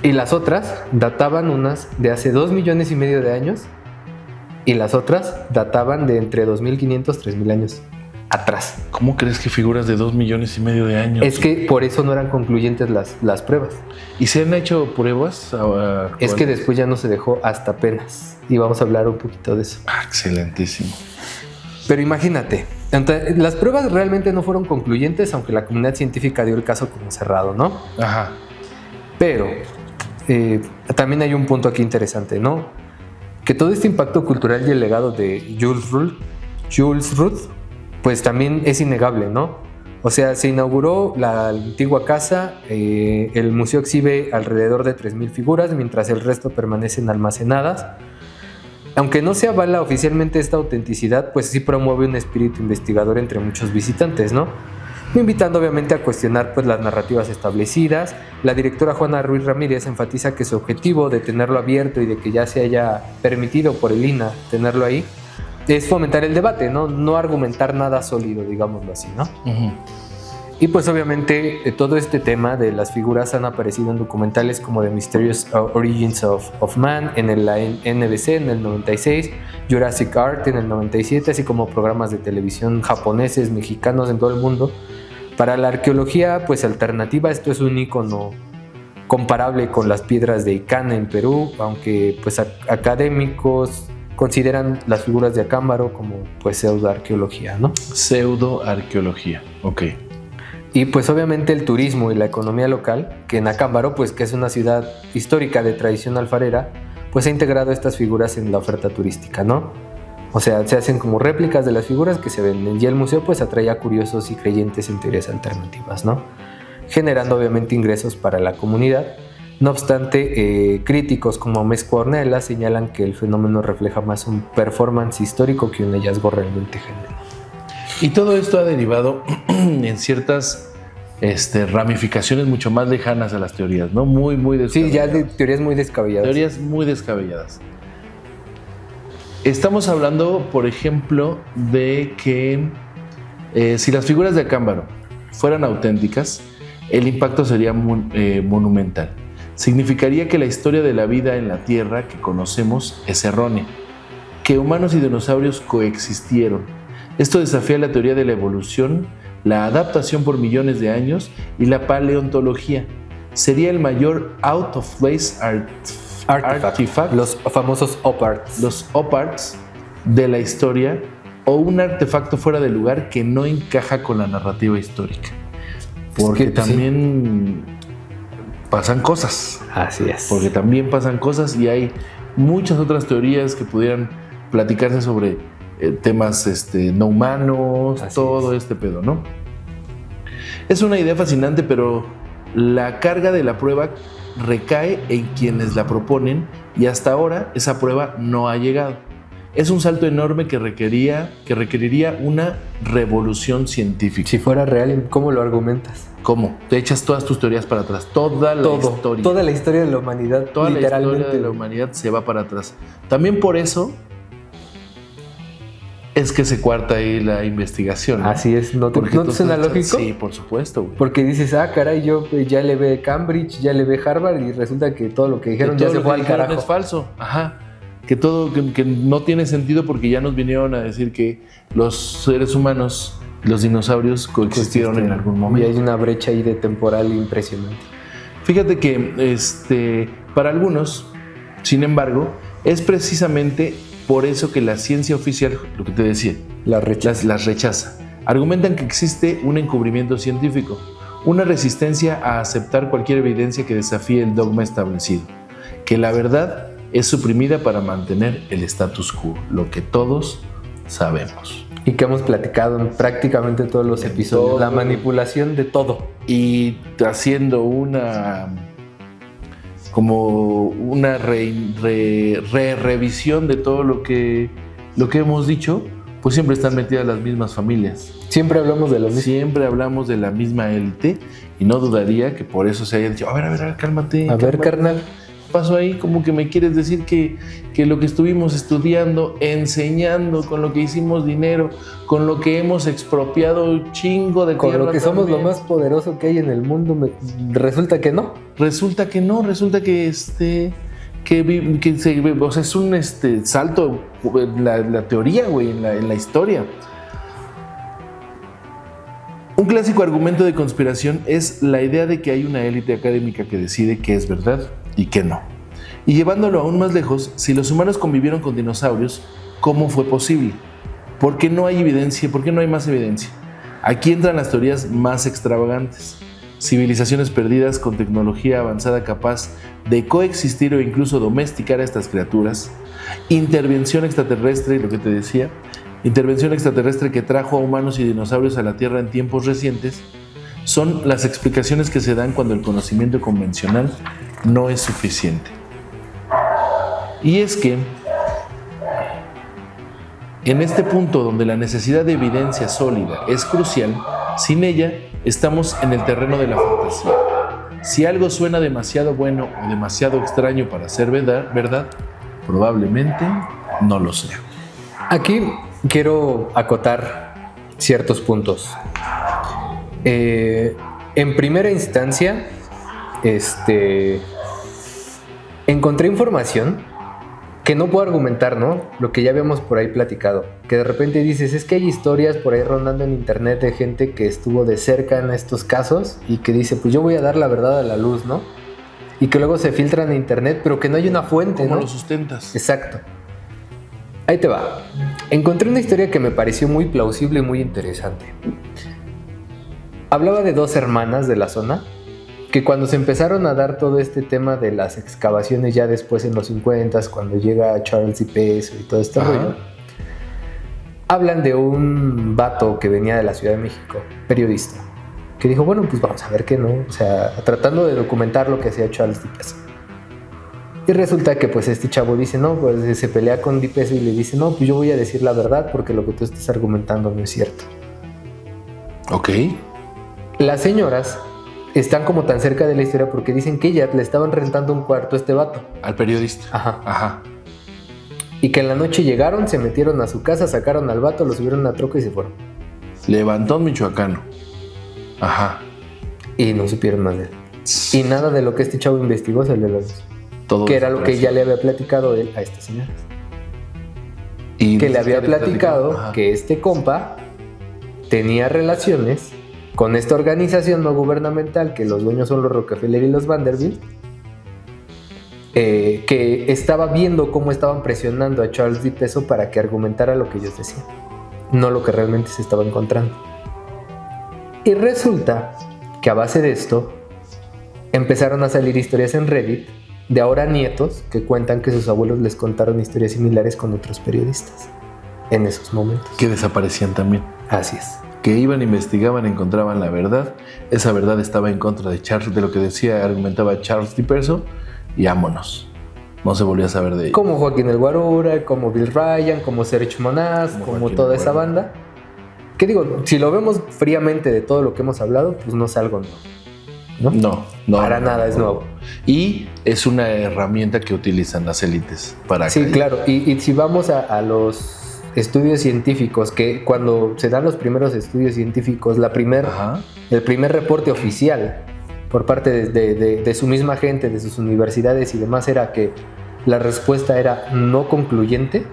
Y las otras databan unas de hace 2,5 millones de años y las otras databan de entre 2,500 y 3,000 años atrás. ¿Cómo crees que figuras de 2,5 millones de años? Es que por eso no eran concluyentes las pruebas. ¿Y se han hecho pruebas? Es que después ya no se dejó hasta apenas. Y vamos a hablar un poquito de eso. Excelentísimo. Pero imagínate, las pruebas realmente no fueron concluyentes, aunque la comunidad científica dio el caso como cerrado, ¿no? Ajá. Pero también hay un punto aquí interesante, ¿no? que todo este impacto cultural y el legado de Jules Ruth, pues también es innegable, ¿no? O sea, se inauguró la antigua casa, el museo exhibe alrededor de 3,000 figuras, mientras el resto permanecen almacenadas. Aunque no se avala oficialmente esta autenticidad, pues sí promueve un espíritu investigador entre muchos visitantes, ¿no? Invitando obviamente a cuestionar pues las narrativas establecidas. La directora Juana Ruiz Ramírez enfatiza que su objetivo de tenerlo abierto y de que ya se haya permitido por el INAH tenerlo ahí es fomentar el debate, no argumentar nada sólido, digámoslo así, ¿no? Uh-huh. Y pues obviamente todo este tema de las figuras han aparecido en documentales como The Mysterious Origins of Man en el NBC en el 96, Jurassic Art en el 97, así como programas de televisión japoneses, mexicanos en todo el mundo. Para la arqueología pues alternativa, esto es un ícono comparable con las piedras de Icán en Perú, aunque pues académicos consideran las figuras de Acámbaro como pues pseudoarqueología, ¿no? Pseudoarqueología, ok. Y pues obviamente el turismo y la economía local, que en Acámbaro, pues que es una ciudad histórica de tradición alfarera, pues ha integrado estas figuras en la oferta turística, ¿no? O sea, se hacen como réplicas de las figuras que se venden y el museo pues atrae a curiosos y creyentes en teorías alternativas, ¿no? Generando obviamente ingresos para la comunidad. No obstante, críticos como Mezcua Ornella señalan que el fenómeno refleja más un performance histórico que un hallazgo realmente genuino. Y todo esto ha derivado en ciertas ramificaciones mucho más lejanas a las teorías, ¿no? Muy descabelladas. Sí, ya de teorías muy descabelladas. Teorías muy descabelladas. Estamos hablando, por ejemplo, de que si las figuras de Acámbaro fueran auténticas, el impacto sería monumental. Significaría que la historia de la vida en la Tierra que conocemos es errónea, que humanos y dinosaurios coexistieron. Esto desafía la teoría de la evolución, la adaptación por millones de años y la paleontología. Sería el mayor out of place artifact, los famosos OPARTs. Los OPARTs de la historia, o un artefacto fuera de lugar que no encaja con la narrativa histórica. Porque también pasan cosas. Así es. Porque también pasan cosas y hay muchas otras teorías que pudieran platicarse sobre temas no humanos, así todo es. Este pedo, ¿no? Es una idea fascinante, pero la carga de la prueba recae en quienes la proponen y hasta ahora esa prueba no ha llegado. Es un salto enorme que requeriría una revolución científica. Si fuera real, ¿cómo lo argumentas? ¿Cómo? Te echas todas tus teorías para atrás. Toda la historia de la humanidad. Toda la historia de la humanidad se va para atrás. También por eso es que se cuarta ahí la investigación, ¿no? Así es, ¿no te suena lógico? Sí, por supuesto, güey. Porque dices, caray, yo ya le ve Cambridge, ya le ve Harvard y resulta que todo lo que dijeron ya se fue al carajo. Es falso, ajá. Que no tiene sentido porque ya nos vinieron a decir que los seres humanos, los dinosaurios coexistieron en algún momento. Y hay una brecha ahí de temporal impresionante. Fíjate que para algunos, sin embargo, es precisamente por eso que la ciencia oficial, lo que te decía, las rechaza. Argumentan que existe un encubrimiento científico, una resistencia a aceptar cualquier evidencia que desafíe el dogma establecido, que la verdad es suprimida para mantener el status quo, lo que todos sabemos. Y que hemos platicado en prácticamente todos los episodios, todo, la manipulación de todo. Y haciendo una revisión de todo lo que hemos dicho, pues siempre están metidas las mismas familias. Siempre hablamos de lo mismo. Siempre hablamos de la misma élite y no dudaría que por eso se haya dicho, a ver, cálmate. A ver, carnal. ¿Qué pasó ahí? Como que me quieres decir que lo que estuvimos estudiando, enseñando, con lo que hicimos dinero, con lo que hemos expropiado chingo de tierra. Con lo que somos lo más poderoso que hay en el mundo, resulta que no. Resulta que no, resulta que o sea, es un salto en la teoría, güey, en la historia. Un clásico argumento de conspiración es la idea de que hay una élite académica que decide qué es verdad y qué no. Y llevándolo aún más lejos, si los humanos convivieron con dinosaurios, ¿cómo fue posible? ¿Por qué no hay evidencia? ¿Por qué no hay más evidencia? Aquí entran las teorías más extravagantes. civilizaciones perdidas con tecnología avanzada capaz de coexistir o incluso domesticar a estas criaturas, intervención extraterrestre, lo que te decía, intervención extraterrestre que trajo a humanos y dinosaurios a la Tierra en tiempos recientes, son las explicaciones que se dan cuando el conocimiento convencional no es suficiente. Y es que, en este punto donde la necesidad de evidencia sólida es crucial, sin ella estamos en el terreno de la fantasía. Si algo suena demasiado bueno o demasiado extraño para ser verdad, probablemente no lo sea. Aquí quiero acotar ciertos puntos. En primera instancia, encontré información que no puedo argumentar, ¿no? Lo que ya habíamos por ahí platicado. Que de repente dices, es que hay historias por ahí rondando en internet de gente que estuvo de cerca en estos casos y que dice, pues yo voy a dar la verdad a la luz, ¿no? Y que luego se filtran en internet, pero que no hay una fuente, ¿no? ¿Cómo lo sustentas? Exacto. Ahí te va. Encontré una historia que me pareció muy plausible y muy interesante. Hablaba de dos hermanas de la zona que cuando se empezaron a dar todo este tema de las excavaciones ya después en los 50s, cuando llega Charles D. Peso y todo este rollo, hablan de un vato que venía de la Ciudad de México, periodista, que dijo, bueno, pues vamos a ver qué, ¿no? O sea, tratando de documentar lo que hacía Charles D. Peso. Y resulta que pues este chavo dice, no, pues se pelea con D. Peso y le dice, no, pues yo voy a decir la verdad porque lo que tú estás argumentando no es cierto. Ok. Las señoras están como tan cerca de la historia porque dicen que ellas le estaban rentando un cuarto a este vato. Al periodista. Ajá. Y que en la noche llegaron, se metieron a su casa, sacaron al vato, lo subieron a una troca y se fueron. Levantón michoacano. Ajá. Y no supieron más de él. Y nada de lo que este chavo investigó salió a la luz. Todo que era lo que ya le había platicado él a estas señoras. Y que le había platicado que este compa tenía relaciones con esta organización no gubernamental, que los dueños son los Rockefeller y los Vanderbilt, que estaba viendo cómo estaban presionando a Charles D. Peso para que argumentara lo que ellos decían, no lo que realmente se estaba encontrando. Y resulta que a base de esto empezaron a salir historias en Reddit de ahora nietos que cuentan que sus abuelos les contaron historias similares con otros periodistas en esos momentos. Que desaparecían también. Así es. Que iban, investigaban, encontraban la verdad. Esa verdad estaba en contra de lo que decía, argumentaba Charles D. Peso, y vámonos. No se volvía a saber de ellos. Como Joaquín El Guarura, como Bill Ryan, como Sergio Monás, como toda esa banda. Que digo, si lo vemos fríamente de todo lo que hemos hablado, pues no es algo nuevo, ¿no? No. Para nada es nuevo. Y es una herramienta que utilizan las élites para... Sí, claro. Y si vamos a los estudios científicos, que cuando se dan los primeros estudios científicos, el primer reporte oficial por parte de su misma gente, de sus universidades y demás, era que la respuesta era no concluyente,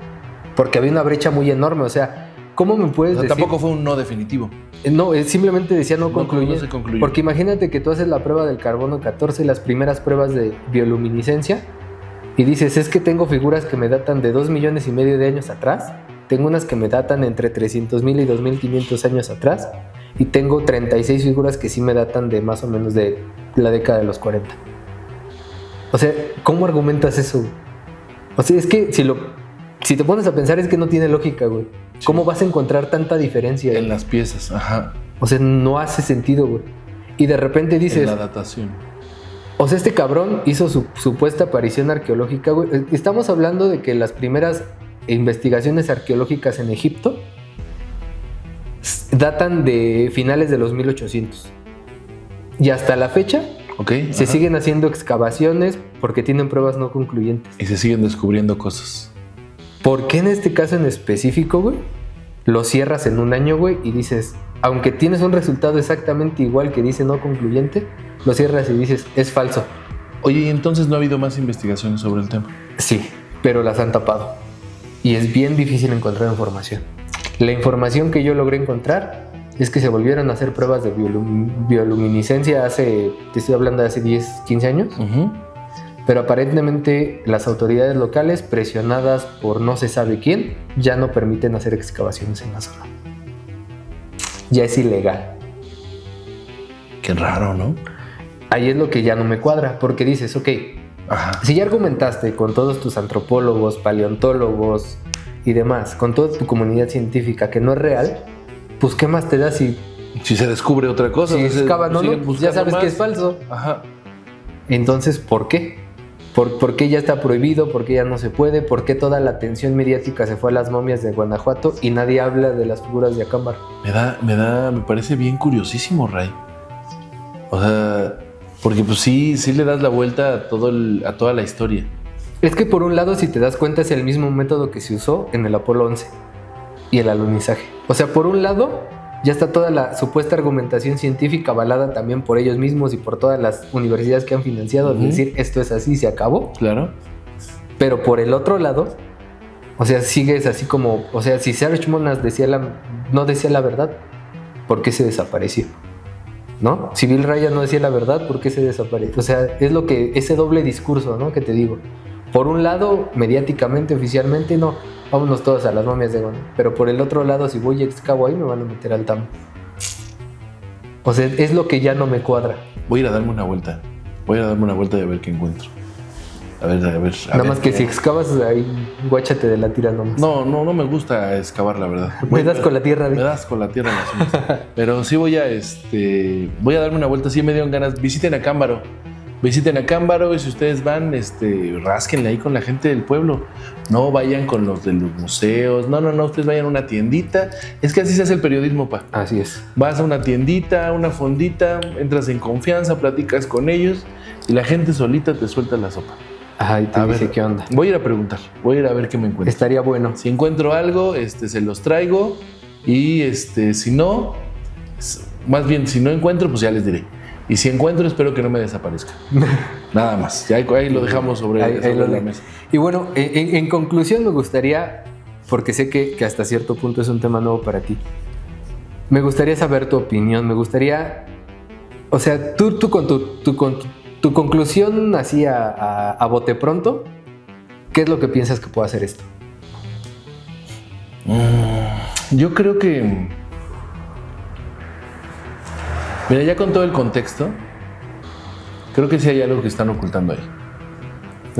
porque había una brecha muy enorme. O sea, ¿cómo me puedes decir? Tampoco fue un no definitivo. No, simplemente decía no concluyente. No se concluyó. Porque imagínate que tú haces la prueba del carbono 14, las primeras pruebas de bioluminiscencia, y dices, es que tengo figuras que me datan de 2,5 millones de años atrás. Tengo unas que me datan entre 300,000 y 2,500 años atrás. Y tengo 36 figuras que sí me datan de más o menos de la década de los 40. O sea, ¿cómo argumentas eso? O sea, es que si te pones a pensar es que no tiene lógica, güey. Sí. ¿Cómo vas a encontrar tanta diferencia? En las piezas, ajá. O sea, no hace sentido, güey. Y de repente dices... En la datación. O sea, este cabrón hizo su supuesta aparición arqueológica, güey. Estamos hablando de que las primeras investigaciones arqueológicas en Egipto datan de finales de los 1800. Y hasta la fecha se siguen haciendo excavaciones porque tienen pruebas no concluyentes. Y se siguen descubriendo cosas. ¿Por qué en este caso en específico, güey, lo cierras en un año, güey, y dices, aunque tienes un resultado exactamente igual que dice no concluyente, lo cierras y dices, es falso? Oye, ¿y entonces no ha habido más investigaciones sobre el tema? Sí, pero las han tapado. Y es bien difícil encontrar información. La información que yo logré encontrar es que se volvieron a hacer pruebas de bioluminiscencia te estoy hablando de hace 10, 15 años. Pero aparentemente las autoridades locales, presionadas por no se sabe quién, ya no permiten hacer excavaciones en la zona. Ya es ilegal. Qué raro, ¿no? Ahí es lo que ya no me cuadra, porque dices, ok, si ya argumentaste con todos tus antropólogos, paleontólogos y demás, con toda tu comunidad científica que no es real, pues ¿qué más te da si se descubre otra cosa? Si excavan o no, pues ya sabes que es falso. Ajá. Entonces, ¿por qué? ¿Por qué ya está prohibido? ¿Por qué ya no se puede? ¿Por qué toda la atención mediática se fue a las momias de Guanajuato y nadie habla de las figuras de Acámbaro? Me parece bien curiosísimo, Ray. O sea, porque pues sí le das la vuelta a toda la historia. Es que por un lado, si te das cuenta, es el mismo método que se usó en el Apolo 11 y el alunizaje. O sea, por un lado, ya está toda la supuesta argumentación científica avalada también por ellos mismos y por todas las universidades que han financiado, es decir, esto es así, se acabó. Claro. Pero por el otro lado, o sea, sigues así como, o sea, si Serge Monas no decía la verdad, ¿por qué se desapareció? ¿No? Si Bill Ryan no decía la verdad, ¿por qué se desapareció? O sea, es lo que, ese doble discurso, ¿no? Que te digo. Por un lado, mediáticamente, oficialmente, no, vámonos todos a las momias de Guanajuato. Pero por el otro lado, si voy y excavo ahí, me van a meter al tambo. O sea, es lo que ya no me cuadra. Voy a ir a darme una vuelta. Y a ver qué encuentro. A ver. Nada más que si excavas ahí, guáchate de la tira nomás. No me gusta excavar, la verdad. Me das con la tierra. Me das con la tierra en las uñas. Pero sí voy a darme una vuelta. Sí me dieron ganas. Visiten Acámbaro y si ustedes van, rásquenle ahí con la gente del pueblo. No vayan con los de los museos. No, ustedes vayan a una tiendita. Es que así se hace el periodismo, pa. Así es. Vas a una tiendita, una fondita, entras en confianza, platicas con ellos y la gente solita te suelta la sopa. Ajá, y te dice qué onda. Voy a ir a preguntar, voy a ir a ver qué me encuentro. Estaría bueno. Si encuentro algo, se los traigo y si no, más bien si no encuentro, pues ya les diré. Y si encuentro, espero que no me desaparezca. Nada más. Ya ahí lo dejamos sobre la mesa. Y bueno, en conclusión me gustaría, porque sé que hasta cierto punto es un tema nuevo para ti, me gustaría saber tu opinión. Me gustaría, o sea, tú con tu conclusión así a bote pronto, ¿qué es lo que piensas que puede hacer esto? Yo creo que... Mira, ya con todo el contexto, creo que sí hay algo que están ocultando ahí.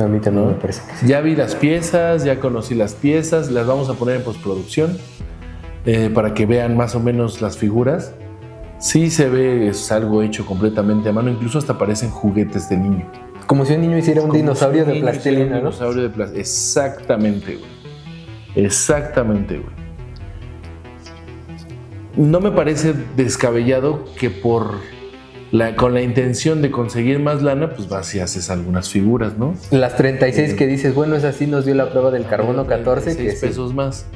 A mí también me parece que sí. Ya vi las piezas, ya conocí las piezas, las vamos a poner en postproducción para que vean más o menos las figuras. Sí se ve, es algo hecho completamente a mano, incluso hasta parecen juguetes de niño. Como si un niño hiciera un dinosaurio de plastilina, ¿no? Un dinosaurio de plastilina, exactamente, güey. Exactamente, güey. No me parece descabellado que con la intención de conseguir más lana, pues vas y haces algunas figuras, ¿no? Las 36 que dices, bueno, esa sí nos dio la prueba del carbono 14. 6 pesos sí. Más.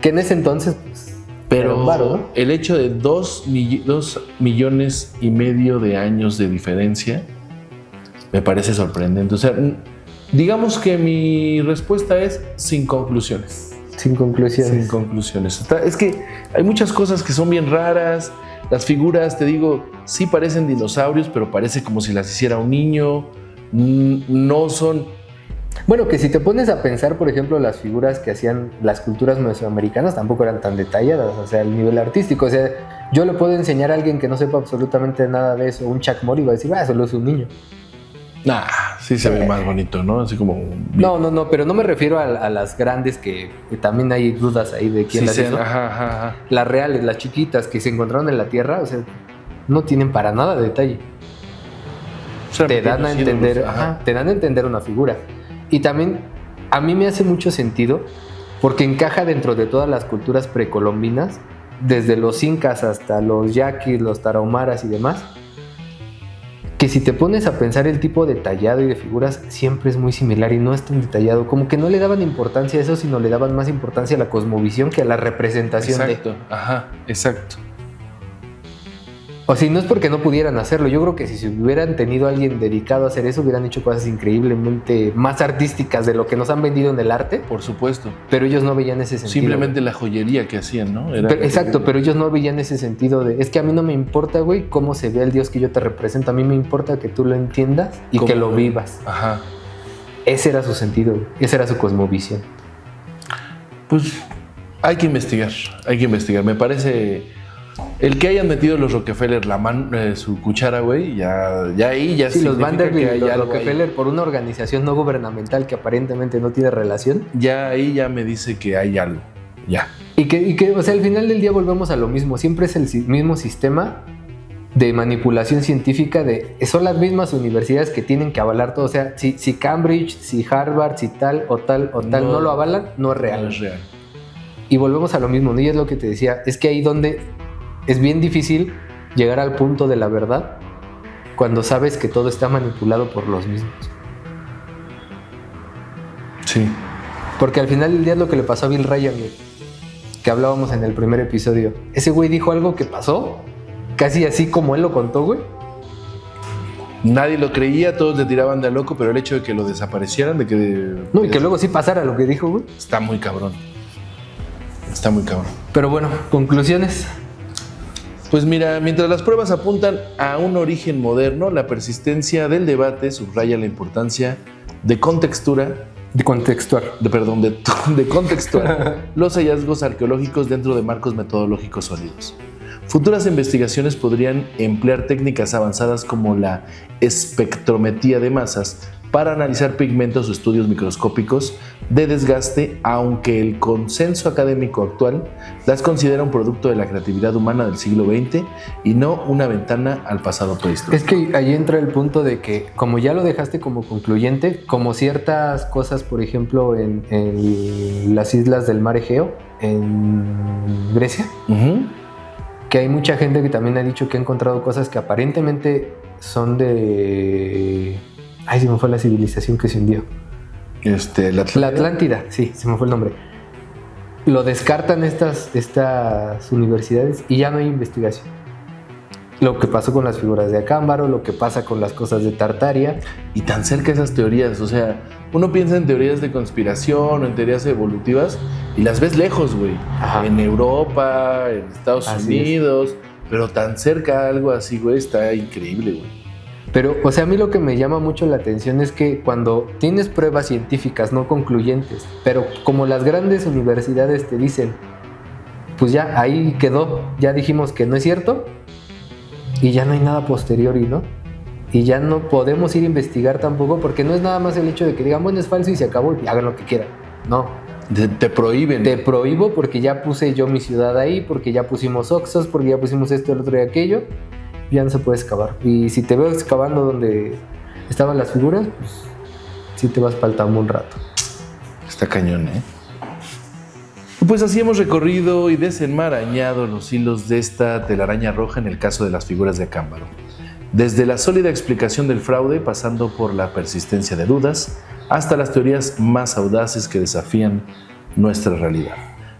Que en ese entonces, pues, pero baro, ¿no? El hecho de 2,5 millones de años de diferencia me parece sorprendente. O sea, digamos que mi respuesta es sin conclusiones. Sin conclusiones. Es que hay muchas cosas que son bien raras. Las figuras, te digo, sí parecen dinosaurios, pero parece como si las hiciera un niño. No son... Bueno, que si te pones a pensar, por ejemplo, las figuras que hacían las culturas mesoamericanas tampoco eran tan detalladas, o sea, el nivel artístico. O sea, yo le puedo enseñar a alguien que no sepa absolutamente nada de eso, un Chuck Moll, y va a decir, solo es un niño. Sí se ve más bonito, ¿no? Así como... No, pero no me refiero a las grandes que también hay dudas ahí de quién las hizo. Ajá. Las reales, las chiquitas que se encontraron en la Tierra, o sea, no tienen para nada de detalle. O sea, te dan a entender una figura. Y también a mí me hace mucho sentido porque encaja dentro de todas las culturas precolombinas, desde los incas hasta los yaquis, los tarahumaras y demás, que si te pones a pensar el tipo de tallado y de figuras siempre es muy similar y no es tan detallado, como que no le daban importancia a eso, sino le daban más importancia a la cosmovisión que a la representación. Exacto. O si no es porque no pudieran hacerlo, yo creo que si hubieran tenido a alguien dedicado a hacer eso, hubieran hecho cosas increíblemente más artísticas de lo que nos han vendido en el arte. Por supuesto. Pero ellos no veían ese sentido. Simplemente la joyería que hacían, ¿no? Exacto, pero ellos no veían ese sentido de, es que a mí no me importa, güey, cómo se ve el Dios que yo te represento, a mí me importa que tú lo entiendas y que lo vivas. Ajá. Ese era su sentido, güey. Esa era su cosmovisión. Pues hay que investigar. Me parece... El que hayan metido los Rockefeller su cuchara, güey, ya ahí ya Sí, los Vanderbilt y los algo Rockefeller por una organización no gubernamental que aparentemente no tiene relación. Ya ahí ya me dice que hay algo, ya. Y que, o sea, al final del día volvemos a lo mismo. Siempre es el mismo sistema de manipulación científica son las mismas universidades que tienen que avalar todo. O sea, si Cambridge, si Harvard, si tal o tal no lo avalan, no es real. No es real. Y volvemos a lo mismo, ¿no? Y es lo que te decía, es que ahí donde es bien difícil llegar al punto de la verdad cuando sabes que todo está manipulado por los mismos. Sí. Porque al final del día es lo que le pasó a Bill Ryan, güey, que hablábamos en el primer episodio. Ese güey dijo algo que pasó, casi así como él lo contó, güey. Nadie lo creía, todos le tiraban de a loco, pero el hecho de que lo desaparecieran, de que... No, y que luego sí pasara lo que dijo, güey. Está muy cabrón. Está muy cabrón. Pero bueno, conclusiones. Pues mira, mientras las pruebas apuntan a un origen moderno, la persistencia del debate subraya la importancia de contextuar los hallazgos arqueológicos dentro de marcos metodológicos sólidos. Futuras investigaciones podrían emplear técnicas avanzadas como la espectrometría de masas para analizar pigmentos o estudios microscópicos de desgaste, aunque el consenso académico actual las considera un producto de la creatividad humana del siglo XX y no una ventana al pasado prehistórico. Es que ahí entra el punto de que, como ya lo dejaste como concluyente, como ciertas cosas, por ejemplo, en las islas del mar Egeo, en Grecia, que hay mucha gente que también ha dicho que ha encontrado cosas que aparentemente son de... Ay, se me fue la civilización que se hundió. La Atlántida, sí, se me fue el nombre. Lo descartan estas universidades y ya no hay investigación. Lo que pasó con las figuras de Acámbaro, lo que pasa con las cosas de Tartaria. Y tan cerca esas teorías, o sea, uno piensa en teorías de conspiración o en teorías evolutivas y las ves lejos, güey. En Europa, en Estados Unidos, pero tan cerca algo así, güey, está increíble, güey. Pero, o sea, a mí lo que me llama mucho la atención es que cuando tienes pruebas científicas no concluyentes, pero como las grandes universidades te dicen, pues ya ahí quedó, ya dijimos que no es cierto y ya no hay nada posteriori, ¿no? Y ya no podemos ir a investigar tampoco, porque no es nada más el hecho de que digan, bueno, es falso y se acabó y hagan lo que quieran. No. Te prohíben. Te prohíbo porque ya puse yo mi ciudad ahí, porque ya pusimos Oxos, porque ya pusimos esto, el otro y aquello. Ya no se puede excavar. Y si te veo excavando donde estaban las figuras, pues sí te vas para el tambo un rato. Está cañón, ¿eh? Pues así hemos recorrido y desenmarañado los hilos de esta telaraña roja en el caso de las figuras de Acámbaro. Desde la sólida explicación del fraude, pasando por la persistencia de dudas, hasta las teorías más audaces que desafían nuestra realidad.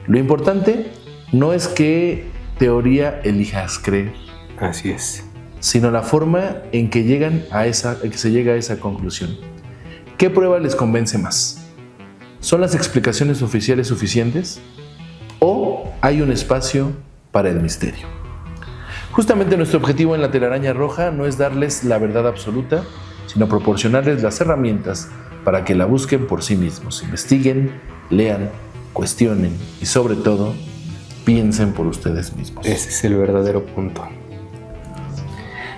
Lo importante no es qué teoría elijas creer. Así es. Sino la forma en que se llega a esa conclusión. ¿Qué prueba les convence más? ¿Son las explicaciones oficiales suficientes? ¿O hay un espacio para el misterio? Justamente nuestro objetivo en la telaraña roja no es darles la verdad absoluta, sino proporcionarles las herramientas para que la busquen por sí mismos, investiguen, lean, cuestionen y sobre todo, piensen por ustedes mismos. Ese es el verdadero punto.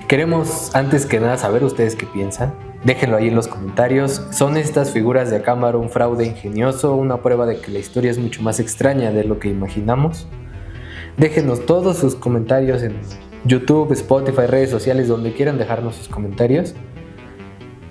Queremos, antes que nada, saber ustedes qué piensan. Déjenlo ahí en los comentarios. ¿Son estas figuras de Acámbaro un fraude ingenioso? ¿Una prueba de que la historia es mucho más extraña de lo que imaginamos? Déjenos todos sus comentarios en YouTube, Spotify, redes sociales, donde quieran dejarnos sus comentarios.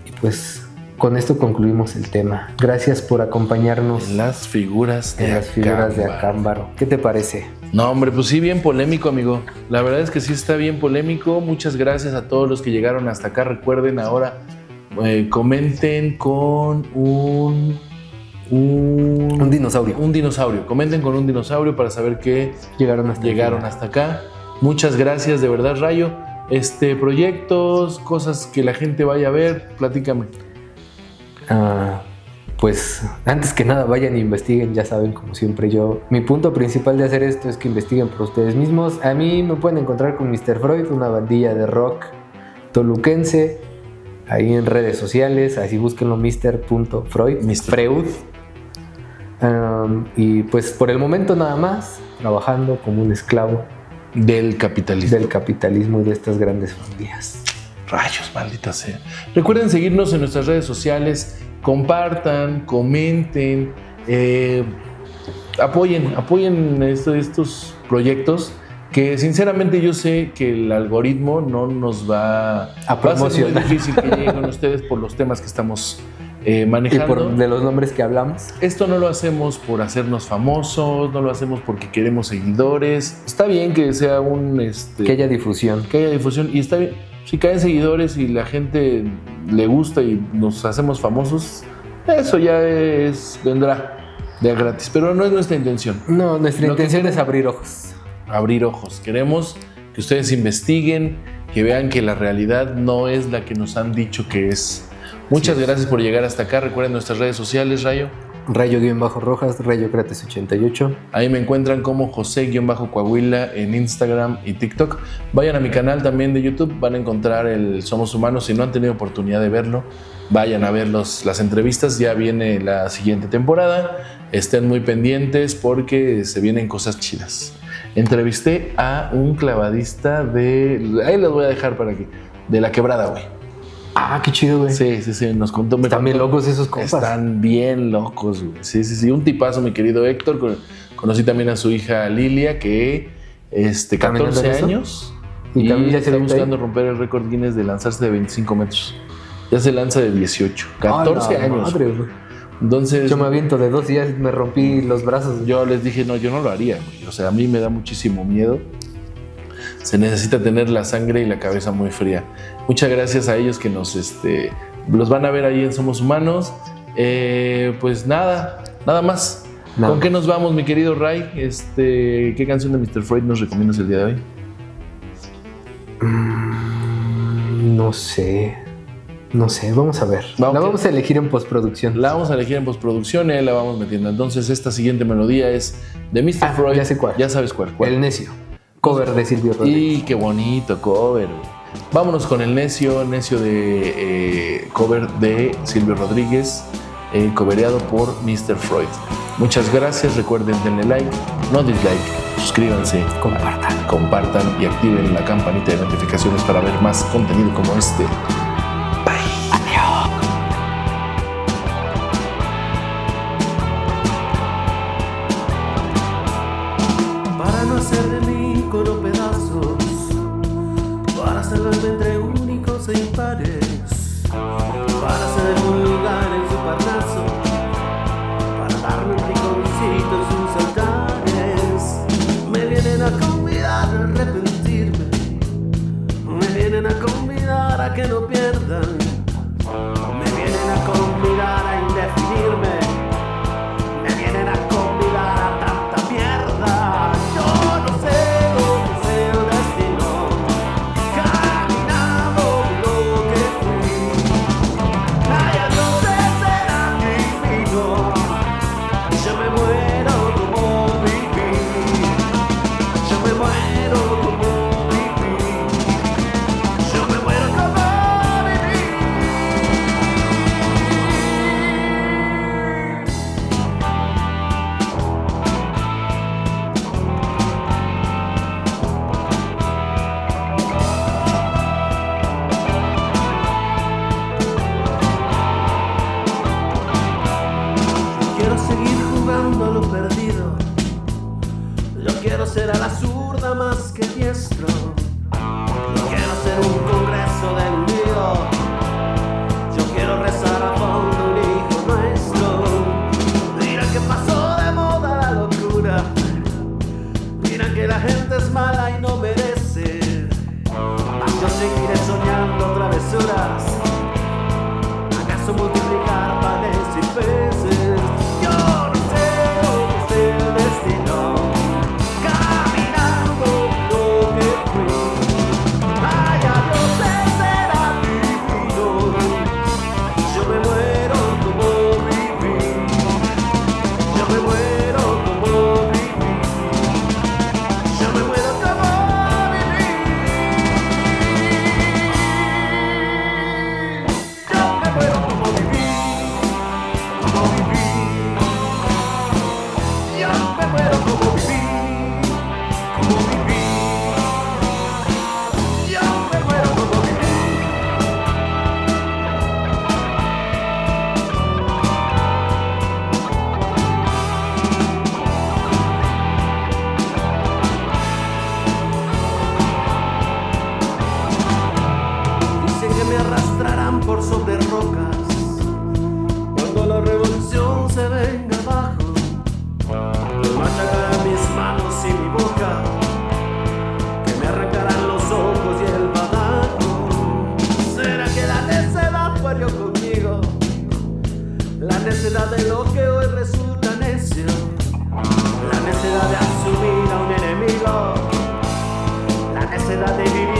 Y pues con esto concluimos el tema. Gracias por acompañarnos en las figuras de Acámbaro. ¿Qué te parece? No, hombre, pues sí, bien polémico, amigo. La verdad es que sí está bien polémico. Muchas gracias a todos los que llegaron hasta acá. Recuerden ahora, comenten con un dinosaurio. Un dinosaurio. Comenten con un dinosaurio para saber que llegaron hasta acá. Muchas gracias, de verdad, Rayo. Proyectos, cosas que la gente vaya a ver, platícame. Pues antes que nada vayan e investiguen, ya saben, como siempre mi punto principal de hacer esto es que investiguen por ustedes mismos. A mí me pueden encontrar con Mr. Freud, una bandilla de rock toluquense, ahí en redes sociales, así búsquenlo, Mr.Freud, Freud. Y pues por el momento nada más, trabajando como un esclavo del capitalismo. Del capitalismo y de estas grandes familias. Rayos, maldita sea. Recuerden seguirnos en nuestras redes sociales, compartan, comenten, apoyen estos proyectos que sinceramente yo sé que el algoritmo no nos va a promocionar. ser muy difícil que lleguen ustedes por los temas que estamos manejando. Y por de los nombres que hablamos. Esto no lo hacemos por hacernos famosos, no lo hacemos porque queremos seguidores. Está bien que sea que haya difusión. Que haya difusión y está bien. Si caen seguidores y la gente le gusta y nos hacemos famosos, eso ya vendrá de gratis, pero no es nuestra intención. No, nuestra intención es abrir ojos. Abrir ojos. Queremos que ustedes investiguen, que vean que la realidad no es la que nos han dicho que es. Muchas gracias por llegar hasta acá. Recuerden nuestras redes sociales, Rayo. Rayo-Rojas, Rayocrates88. Ahí me encuentran como José-Coahuila en Instagram y TikTok. Vayan a mi canal también de YouTube, van a encontrar el Somos Humanos. Si no han tenido oportunidad de verlo, vayan a ver las entrevistas. Ya viene la siguiente temporada. Estén muy pendientes porque se vienen cosas chidas. Entrevisté a un clavadista ahí les voy a dejar para que... De La Quebrada, güey. Ah, qué chido, güey. Sí, nos contó. Están bien locos esos compas. Están bien locos, güey. Sí, un tipazo, mi querido Héctor. Conocí también a su hija Lilia, que 14 años. Y también ya se está buscando romper el récord Guinness de lanzarse de 25 metros. Ya se lanza de 18. 14 años. Madre, güey. Entonces, yo me aviento de 2 días, me rompí los brazos. Yo les dije, no, yo no lo haría, güey. O sea, a mí me da muchísimo miedo. Se necesita tener la sangre y la cabeza muy fría. Muchas gracias a ellos que los van a ver ahí en Somos Humanos. Pues nada más. No. ¿Con qué nos vamos, mi querido Ray? ¿Qué canción de Mr. Freud nos recomiendas el día de hoy? No sé, vamos a ver. La vamos a elegir en postproducción. La vamos a elegir en postproducción y ahí la vamos metiendo. Entonces, esta siguiente melodía es de Mr. Freud. Ya sé cuál. Ya sabes cuál. El Necio. Cover de Silvio Rodríguez. Y qué bonito cover. Vámonos con el Necio de cover de Silvio Rodríguez, covereado por Mr. Freud. Muchas gracias. Recuerden, denle like, no dislike, suscríbanse, compartan y activen la campanita de notificaciones para ver más contenido como este. Hacer de mí con pedazos, para salvarme entre únicos e impares, para hacer un lugar en su parnaso, para darme un rinconcito en sus altares. Me vienen a convidar a arrepentirme, me vienen a convidar a que no pierdan, me vienen a convidar a indefinirme, me vienen a convidar a tanta mierda. Ser a la zurda más que diestro. Yo quiero hacer un congreso del unido. Yo quiero rezar a fondo un hijo nuestro. Mira que pasó de moda la locura. Mira que la gente es mala y no merece. Mas yo seguiré soñando travesuras. ¿Acaso multiplicar panes y peces? Yo no sé lo que es el destino. Caminando lo que fui. necedad de lo que hoy resulta necio, la necedad de asumir a un enemigo, la necedad de vivir